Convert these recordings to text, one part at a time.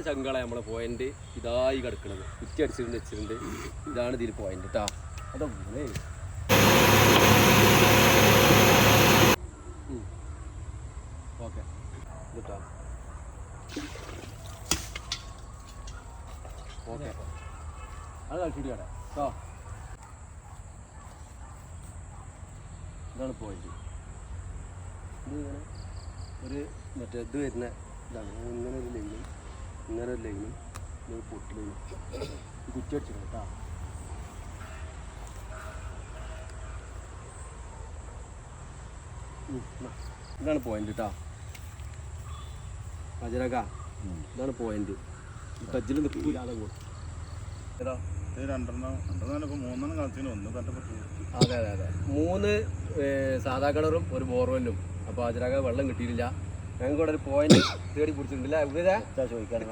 ചങ്കള നമ്മളെ പോയിന്റ് ഇതായി കിടക്കുന്നത് കുറ്റി അടിച്ചിട്ടുണ്ട് വെച്ചിട്ടുണ്ട്. ഇതാണ് ഇതിൽ പോയിന്റ് കേട്ടോ. അതോ ഓക്കെ കേട്ടോ. ഓക്കെ അത് കളിച്ചിട്ട് കേട്ടോ കേട്ടോ. ഇതാണ് പോയിന്റ്. ഇതിങ്ങനെ ഒരു മറ്റേ ഇത് വരുന്ന ഇതാണ്. ഇങ്ങനെ ഒരു ലൈനും ഇങ്ങനെ ഒരു ലൈനും ഇങ്ങനെ പൊട്ടി ലൈനും കുറ്റി അടിച്ചിട്ടുണ്ട് കേട്ടോ. ഇതാണ് പോയിന്റ് കേട്ടോ. അജരക ഇതാണ് പോയിന്റ്. കജ്ജിൽ നിൽക്കില്ലാതെ ഏതാ അതെ അതെ അതെ 3 സാധാ കിണറും ഒരു ബോർവെല്ലും. അപ്പോൾ അതിനകം വെള്ളം കിട്ടിയില്ല. ഞങ്ങൾക്ക് ഇവിടെ ഒരു പോയിന്റ് തേടി പിടിച്ചിട്ടുണ്ടല്ലേ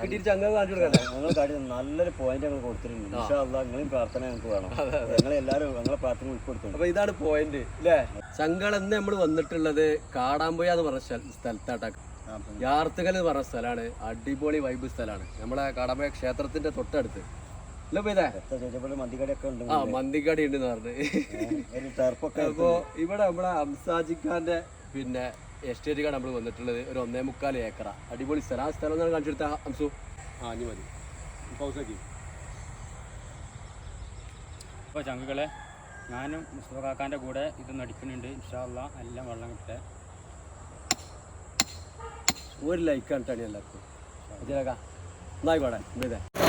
കിട്ടിയിട്ട് ചങ്ങ കാണിച്ചു കൊടുക്കല്ലേ. ഞങ്ങൾ കാട്ടി നല്ലൊരു പോയിന്റ് ഞങ്ങൾ കൊടുത്തിട്ടുണ്ട്. നിങ്ങളും പ്രാർത്ഥന ഞങ്ങൾക്ക് വേണം. ഞങ്ങളെല്ലാവരും ഞങ്ങളെ പ്രാർത്ഥന ഉൾപ്പെടുത്തും. അപ്പോൾ ഇതാണ് പോയിന്റ് അല്ലേ. ചങ്കളെന്ന് നമ്മൾ വന്നിട്ടുള്ളത് കാടാമ്പുഴ എന്ന് പറഞ്ഞ സ്ഥലത്താട്ടാ. യാർത്തുകൽ എന്ന് പറഞ്ഞ സ്ഥലമാണ്. അടിപൊളി വൈബ് സ്ഥലമാണ്. നമ്മളെ കാടാമ്പുഴ ക്ഷേത്രത്തിന്റെ തൊട്ടടുത്ത്. മന്തിക്കടി ഉണ്ടെന്ന് പറഞ്ഞ്. അപ്പോ ഇവിടെ നമ്മളെ ഹംസാജിക്കാന്റെ പിന്നെ എസ്റ്റേറ്റിക്കാണ് നമ്മൾ വന്നിട്ടുള്ളത്. ഒരു 1.25 ഏക്കറ അടിപൊളി സ്ഥലം. ആ സ്ഥലം ഒന്നാണ് കാണിച്ചു കൊടുത്ത ഹംസു. ഇനി മതി പൗസാക്കി. അപ്പോൾ ചങ്കുകളെ ഞാനും മുസ്തഫ കാക്കാൻ്റെ കൂടെ ഇത് നടിക്കുന്നുണ്ട്. ഇൻഷാ അല്ലാഹ് എല്ലാം വെള്ളം കിട്ടേ. ഒരു ലൈക്കാണ് എല്ലാവർക്കും. എന്നായിക്കോട്ടെ.